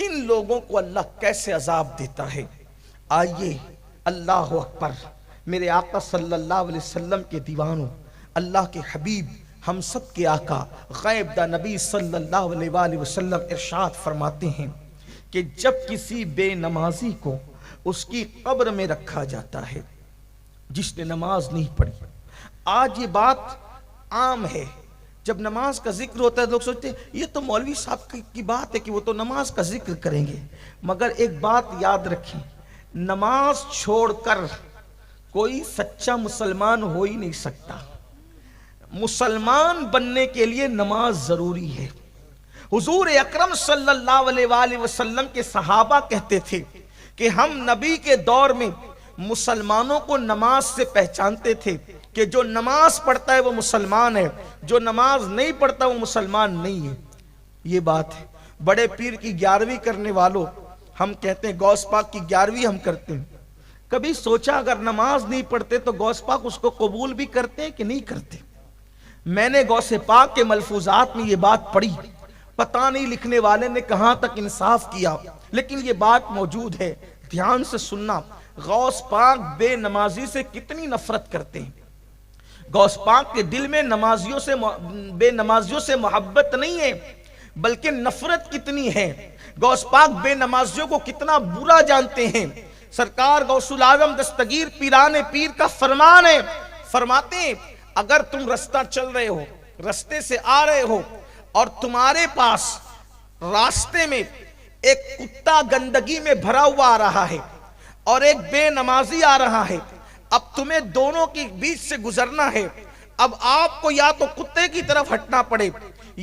ان لوگوں کو اللہ کیسے عذاب دیتا ہے۔ آئیے، اللہ اکبر، میرے آقا صلی اللہ علیہ وسلم کے دیوانوں، اللہ کے حبیب، ہم سب کے آقا غیب دا نبی صلی اللہ علیہ وآلہ وسلم ارشاد فرماتے ہیں کہ جب کسی بے نمازی کو اس کی قبر میں رکھا جاتا ہے جس نے نماز نہیں پڑھی۔ آج یہ بات عام ہے، جب نماز کا ذکر ہوتا ہے لوگ سوچتے ہیں یہ تو مولوی صاحب کی بات ہے کہ وہ تو نماز کا ذکر کریں گے، مگر ایک بات یاد رکھیں، نماز چھوڑ کر کوئی سچا مسلمان ہو ہی نہیں سکتا۔ مسلمان بننے کے لیے نماز ضروری ہے۔ حضور اکرم صلی اللہ علیہ وآلہ وسلم کے صحابہ کہتے تھے کہ ہم نبی کے دور میں مسلمانوں کو نماز سے پہچانتے تھے کہ جو نماز پڑھتا ہے وہ مسلمان ہے، جو نماز نہیں پڑھتا وہ مسلمان نہیں ہے۔ یہ بات ہے۔ بڑے پیر کی 11ویں کرنے والوں، ہم کہتے ہیں غوث پاک کی 11ویں ہم کرتے ہیں، کبھی سوچا اگر نماز نہیں پڑھتے تو غوث پاک اس کو قبول بھی کرتے ہیں کہ نہیں کرتے؟ میں نے غوث پاک کے ملفوظات میں یہ بات پڑھی، پتہ نہیں لکھنے والے نے کہاں تک انصاف کیا، لیکن یہ بات موجود ہے، دھیان سے سننا۔ غوث پاک بے نمازی سے کتنی نفرت کرتے ہیں۔ غوث پاک کے دل میں بے نمازیوں سے محبت نہیں ہے، بلکہ نفرت کتنی ہے۔ غوث پاک بے نمازیوں کو کتنا برا جانتے ہیں۔ سرکار غوث العظم دستگیر پیران پیر کا فرمان ہے، فرماتے ہیں اگر تم رستہ چل رہے ہو، رستے سے آ رہے ہو اور تمہارے پاس راستے میں ایک کتا گندگی میں بھرا ہوا آ رہا ہے اور ایک بے نمازی آ رہا ہے، اب تمہیں دونوں کے بیچ سے گزرنا ہے، اب آپ کو یا تو کتے کی طرف ہٹنا پڑے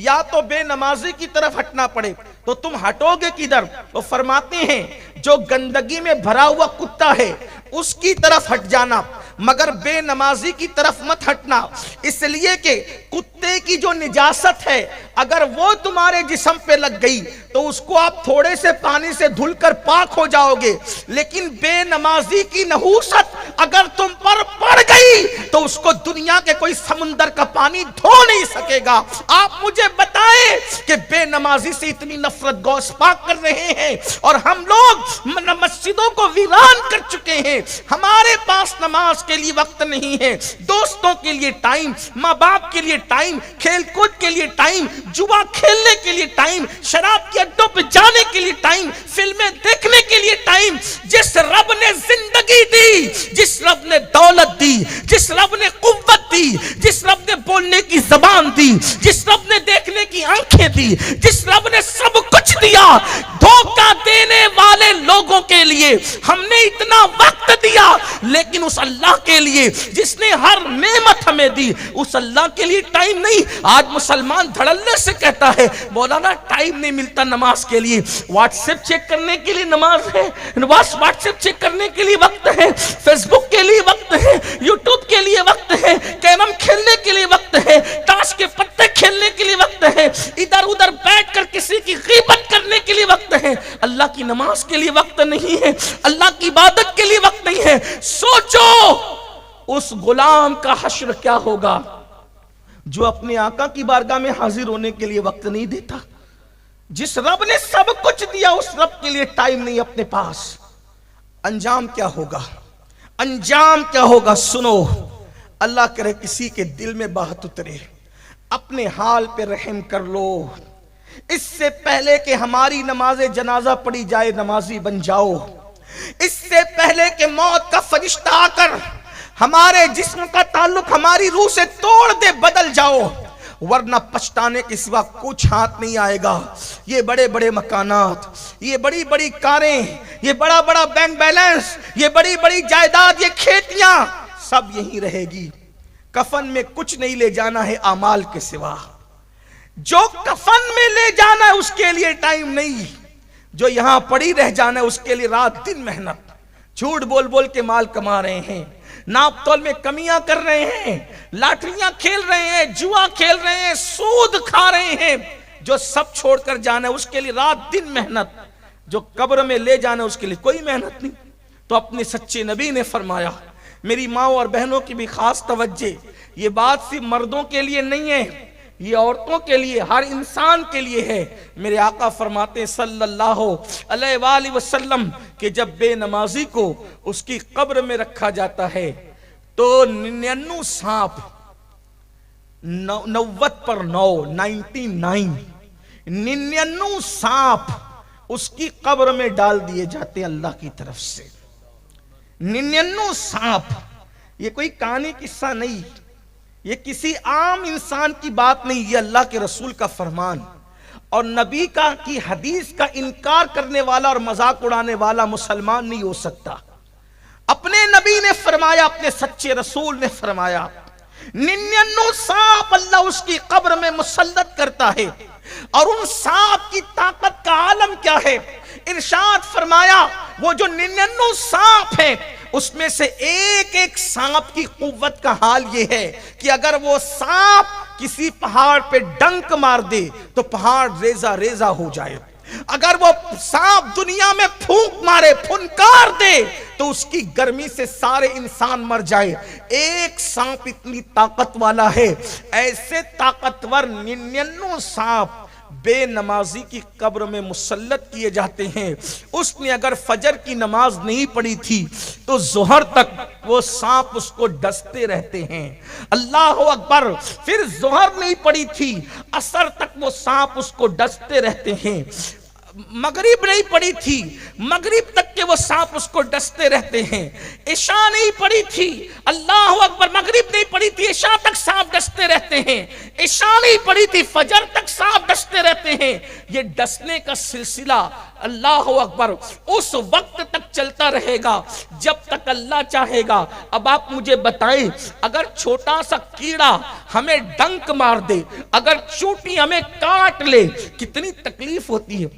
یا تو بے نمازی کی طرف ہٹنا پڑے، تو تم ہٹو گے کدھر؟ وہ فرماتے ہیں جو گندگی میں بھرا ہوا کتا ہے اس کی طرف ہٹ جانا، مگر بے نمازی کی طرف مت ہٹنا، اس لیے کہ کتے کی جو نجاست ہے اگر وہ تمہارے جسم پہ لگ گئی تو اس کو آپ تھوڑے سے پانی سے دھل کر پاک ہو جاؤ گے، لیکن بے نمازی کی نحوست اگر تم پر پڑ گئی تو اس کو دنیا کے کوئی سمندر کا پانی دھو نہیں سکے گا۔ آپ مجھے بتائیں کہ بے نمازی سے اتنی نفرت غوث پاک کر رہے ہیں اور ہم لوگ مسجدوں کو ویران کر چکے ہیں، ہمارے پاس نماز کے لیے وقت نہیں ہے، دوستوں کے لیے ٹائم، ماں باپ کے لیے ٹائم، کھیل کود کے لیے ٹائم، جوا کھیلنے کے لیے ٹائم، شراب کے اڈوں پہ جانے کے لیے ٹائم، فلمیں دیکھنے کے لیے ٹائم۔ جس رب نے زندگی دی، جس رب نے دولت دی، جس رب نے قوت دی، جس رب نے بولنے کی زبان دی، جس رب نے دیکھنے کی آنکھیں دی، جس رب نے سب کچھ دیا، دھوکہ دینے والے لوگوں کے لیے ہم نے اتنا وقت دیا، لیکن اس اللہ کے لیے جس نے ہر نعمت ہمیں دی اس اللہ کے لیے ٹائم نہیں۔ آج مسلمان دھڑلے سے کہتا ہے مولانا ٹائم نہیں ملتا نماز کے لیے، واٹس ایپ چیک کرنے کے لیے نماز ہے، واٹس ایپ چیک کرنے کے لیے وقت ہے، فیس بک کے لیے وقت ہے، یوٹیوب کے لیے وقت ہے، کیرم کھیلنے کے لیے وقت ہے، تاش کے پتے کھیلنے کے لیے وقت ہے، ادھر ادھر بیٹھ کر کسی کی غیبت کرنے کے لیے وقت ہے، اللہ کی نماز کے لیے وقت نہیں ہے، اللہ کی عبادت کے لیے وقت نہیں ہے۔ سوچو اس غلام کا حشر کیا ہوگا جو اپنے آقا کی بارگاہ میں حاضر ہونے کے لیے وقت نہیں دیتا۔ جس رب نے سب کچھ دیا اس رب کے لیے ٹائم نہیں اپنے پاس۔ انجام کیا ہوگا؟ انجام کیا ہوگا؟ سنو، اللہ کرے کسی کے دل میں بات اترے، اپنے حال پہ رحم کر لو، اس سے پہلے کہ ہماری نماز جنازہ پڑھی جائے نمازی بن جاؤ، اس سے پہلے کہ موت کا فرشتہ آ کر ہمارے جسم کا تعلق ہماری روح سے توڑ دے بدل جاؤ، ورنہ پچھتانے کے سوا کچھ ہاتھ نہیں آئے گا۔ یہ بڑے بڑے مکانات، یہ بڑی بڑی کاریں، یہ بڑا بڑا بینک بیلنس، یہ بڑی بڑی جائیداد، یہ کھیتیاں سب یہیں رہے گی۔ کفن میں کچھ نہیں لے جانا ہے اعمال کے سوا، جو کفن میں لے جانا ہے اس کے لیے ٹائم نہیں، جو یہاں پڑی رہ جانا ہے اس کے لیے رات دن محنت، جھوٹ بول بول کے مال کما رہے ہیں، ناپ تول میں کمیاں کر رہے ہیں، لاٹریاں کھیل رہے ہیں، جوا کھیل رہے ہیں، سود کھا رہے ہیں، جو سب چھوڑ کر جانا ہے اس کے لیے رات دن محنت، جو قبر میں لے جانا ہے اس کے لیے کوئی محنت نہیں۔ تو اپنے سچے نبی نے فرمایا، میری ماں اور بہنوں کی بھی خاص توجہ، یہ بات صرف مردوں کے لیے نہیں ہے، یہ عورتوں کے لیے، ہر انسان کے لیے ہے۔ میرے آقا فرماتے ہیں صلی اللہ علیہ وآلہ وسلم کہ جب بے نمازی کو اس کی قبر میں رکھا جاتا ہے تو 99 سانپ 99 سانپ اس کی قبر میں ڈال دیے جاتے ہیں اللہ کی طرف سے۔ 99 سانپ، یہ کوئی کہانی قصہ نہیں، یہ کسی عام انسان کی بات نہیں، یہ اللہ کے رسول کا فرمان اور نبی کی حدیث کا انکار کرنے والا اور مذاق اڑانے والا مسلمان نہیں ہو سکتا۔ اپنے نبی نے فرمایا، اپنے سچے رسول نے فرمایا 99 سانپ اللہ اس کی قبر میں مسلط کرتا ہے، اور ان سانپ کی طاقت کا عالم کیا ہے؟ ارشاد فرمایا وہ جو 99 سانپ ہیں اس میں سے ایک ایک سانپ کی قوت کا حال یہ ہے کہ اگر وہ سانپ کسی پہاڑ پہ ڈنک مار دے تو پہاڑ ریزہ ریزہ ہو جائے، اگر وہ سانپ دنیا میں پھونک مارے، پھنکار دے تو اس کی گرمی سے سارے انسان مر جائے۔ ایک سانپ اتنی طاقت والا ہے، ایسے طاقتور 99 سانپ بے نمازی کی قبر میں مسلط کیے جاتے ہیں۔ اس نے اگر فجر کی نماز نہیں پڑھی تھی تو ظہر تک وہ سانپ اس کو ڈستے رہتے ہیں، اللہ اکبر۔ پھر ظہر نہیں پڑھی تھی، عصر تک وہ سانپ اس کو ڈستے رہتے ہیں، مغرب نہیں پڑھی تھی، مغرب تک کے وہ سانپ اس کو ڈستے رہتے ہیں، عشاء نہیں پڑھی تھی، اللہ اکبر، مغرب نہیں پڑھی تھی، عشاء تک سانپ ڈستے رہتے ہیں، عشاء نہیں پڑھی تھی، فجر تک سانپ ڈستے رہتے ہیں۔ یہ ڈسنے کا سلسلہ اللہ اکبر اس وقت تک چلتا رہے گا جب تک اللہ چاہے گا۔ اب آپ مجھے بتائیں، اگر چھوٹا سا کیڑا ہمیں ڈنک مار دے، اگر چونٹی ہمیں کاٹ لے، کتنی تکلیف ہوتی ہے،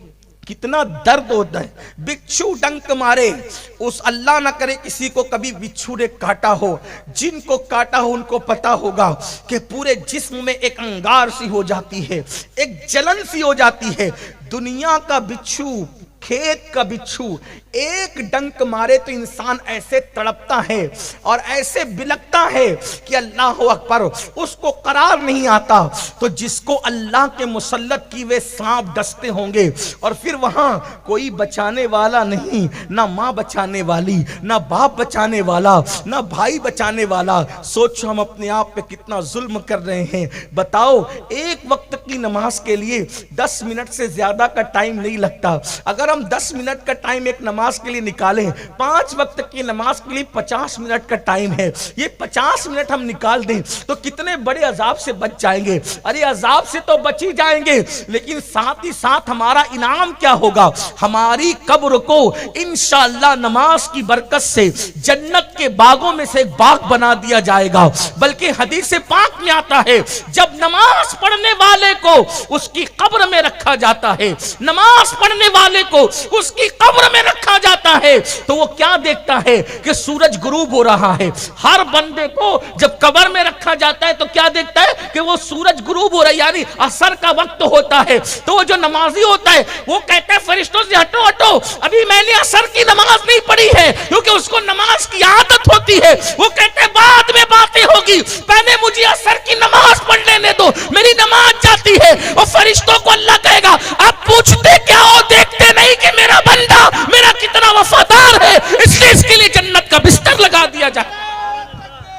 کتنا درد ہوتا ہے۔ بچھو ڈنک مارے، اس اللہ نہ کرے کسی کو کبھی بچھو نے کاٹا ہو، جن کو کاٹا ہو ان کو پتا ہوگا کہ پورے جسم میں ایک انگار سی ہو جاتی ہے، ایک جلن سی ہو جاتی ہے۔ دنیا کا بچھو، کھیت کا بچھو ایک ڈنک مارے تو انسان ایسے تڑپتا ہے اور ایسے بلکتا ہے کہ اللہ اکبر، اس کو قرار نہیں آتا۔ تو جس کو اللہ کے مسلط کی ہوئے سانپ ڈستے ہوں گے اور پھر وہاں کوئی بچانے والا نہیں، نہ ماں بچانے والی، نہ باپ بچانے والا، نہ بھائی بچانے والا، سوچو ہم اپنے آپ پہ کتنا ظلم کر رہے ہیں۔ بتاؤ، ایک وقت کی نماز کے لیے 10 منٹ سے زیادہ کا ٹائم نہیں لگتا۔ اگر ہم 10 منٹ کا ٹائم ایک نماز کے لیے نکالیں، 5 وقت کی نماز کے لیے 50 منٹ کا ٹائم ہے، یہ 50 منٹ ہم نکال دیں تو کتنے بڑے عذاب سے بچ جائیں گے۔ ارے عذاب سے تو بچ ہی جائیں گے، لیکن ساتھ ہی ساتھ ہمارا انعام کیا ہوگا؟ ہماری قبر کو انشاءاللہ نماز کی برکت سے جنت کے باغوں میں سے ایک باغ بنا دیا جائے گا۔ بلکہ حدیث پاک میں آتا ہے جب نماز پڑھنے والے کو اس کی قبر میں رکھا جاتا ہے، نماز پڑھنے والے کو اس کی قبر میں رکھا جاتا ہے تو وہ کیا دیکھتا ہے کہ سورج غروب ہو رہا ہے۔ ہر بندے کو جب قبر میں رکھا جاتا ہے تو کیا دیکھتا ہے کہ وہ سورج غروب ہو رہا ہے، یعنی عصر کا وقت ہوتا ہے۔ تو وہ جو نمازی ہوتا ہے وہ کہتا ہے فرشتوں سے ہٹو ہٹو، ابھی میں نے عصر کی نماز نہیں پڑھی ہے، کیونکہ اس کو نماز کی عادت ہوتی ہے۔ وہ کہتے ہیں بعد میں باتیں ہوگی، پہلے مجھے عصر کی نماز پڑھ لینے دو، میری نماز جاتی ہے۔ اور فرشتوں کو اللہ کہے گا اب پوچھتے کیا ہو، دیکھتے نہیں کہ میرا بندہ میرا کتنا وفادار ہے، اس لیے اس کے لیے جنت کا بستر لگا دیا جائے،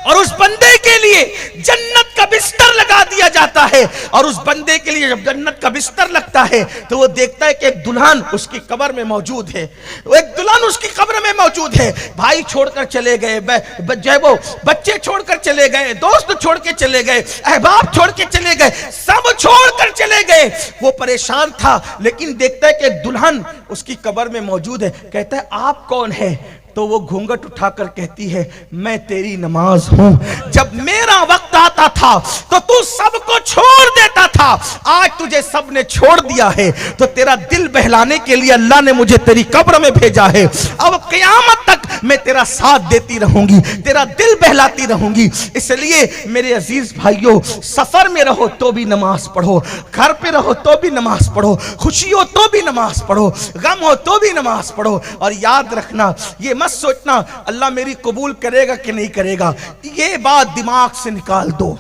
اور اس بندے کے لیے جنت کا بستر لگا دیا جاتا ہے۔ اور اس بندے کے لیے جب جنت کا بستر لگتا ہے تو وہ دیکھتا ہے کہ ایک دلہن اس کی قبر میں موجود ہے، ایک دلہن اس کی قبر میں موجود ہے۔ بھائی چھوڑ کر چلے گئے، وہ بچے چھوڑ کر چلے گئے، دوست چھوڑ کے چلے گئے، احباب چھوڑ کے چلے گئے، سب چھوڑ کر چلے گئے۔ وہ پریشان تھا، لیکن دیکھتا ہے کہ ایک دلہن اس کی قبر میں موجود ہے۔ کہتا ہے آپ کون ہے؟ تو وہ گھونگٹ اٹھا کر کہتی ہے میں تیری نماز ہوں، جب میرا وقت آتا تھا تو تو سب کو چھوڑ دیتا تھا، آج تجھے سب نے چھوڑ دیا ہے تو تیرا دل بہلانے کے لیے اللہ نے مجھے تیری قبر میں بھیجا ہے، اب قیامت تک میں تیرا ساتھ دیتی رہوں گی، تیرا دل بہلاتی رہوں گی۔ اس لیے میرے عزیز بھائیوں، سفر میں رہو تو بھی نماز پڑھو، گھر پہ رہو تو بھی نماز پڑھو، خوشی ہو تو بھی نماز پڑھو، غم ہو تو بھی نماز پڑھو، اور یاد رکھنا یہ مت سوچنا اللہ میری قبول کرے گا کہ نہیں کرے گا، یہ بات دماغ سے نکال دو۔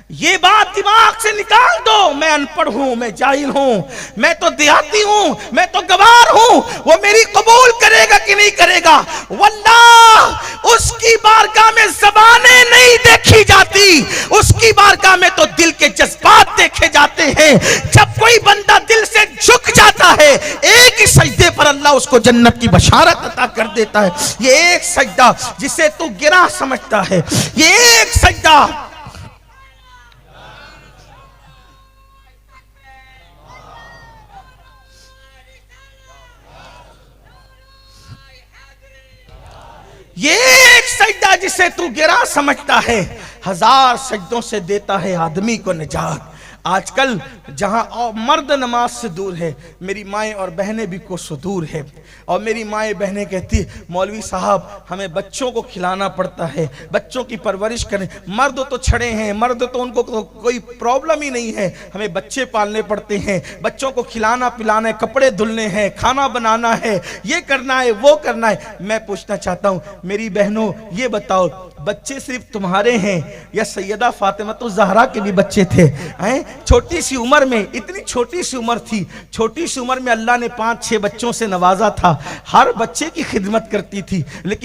یہ بات دماغ سے نکال دو، میں ان پڑھ ہوں، میں جاہل ہوں، میں تو دیہاتی ہوں، میں تو گوار ہوں، وہ میری قبول کرے گا کہ نہیں کرے گا؟ واللہ اس کی بارگاہ میں زبانیں نہیں دیکھی جاتی، اس کی بارگاہ میں تو دل کے جذبات دیکھے جاتے ہیں۔ جب کوئی بندہ دل سے جھک جاتا ہے، ایک ہی سجدے پر اللہ اس کو جنت کی بشارت عطا کر دیتا ہے۔ یہ ایک سجدہ جسے تو گرہ سمجھتا ہے، یہ ایک سجدہ یہ ایک سجدہ جسے تو گرہ سمجھتا ہے، ہزار سجدوں سے دیتا ہے آدمی کو نجات۔ آج کل جہاں مرد نماز سے دور ہے، میری مائیں اور بہنیں بھی کوسوں دور ہے، اور میری مائیں بہنیں کہتی مولوی صاحب ہمیں بچوں کو کھلانا پڑتا ہے، بچوں کی پرورش کریں۔ مرد تو چھڑے ہیں، مرد تو ان کو کوئی پرابلم ہی نہیں ہے، ہمیں بچے پالنے پڑتے ہیں، بچوں کو کھلانا پلانا ہے، کپڑے دھلنے ہیں، کھانا بنانا ہے، یہ کرنا ہے، وہ کرنا ہے۔ میں پوچھنا چاہتا ہوں میری بہنوں، یہ بتاؤ بچے صرف تمہارے ہیں یا سیدہ فاطمہ الزہرا کے بھی بچے تھے؟ چھوٹی سی عمر میں، اتنی چھوٹی سی عمر تھی، چھوٹی سی عمر میں اللہ نے 5-6 بچوں سے نوازا تھا، ہر بچے کی خدمت کرتی تھی، لیکن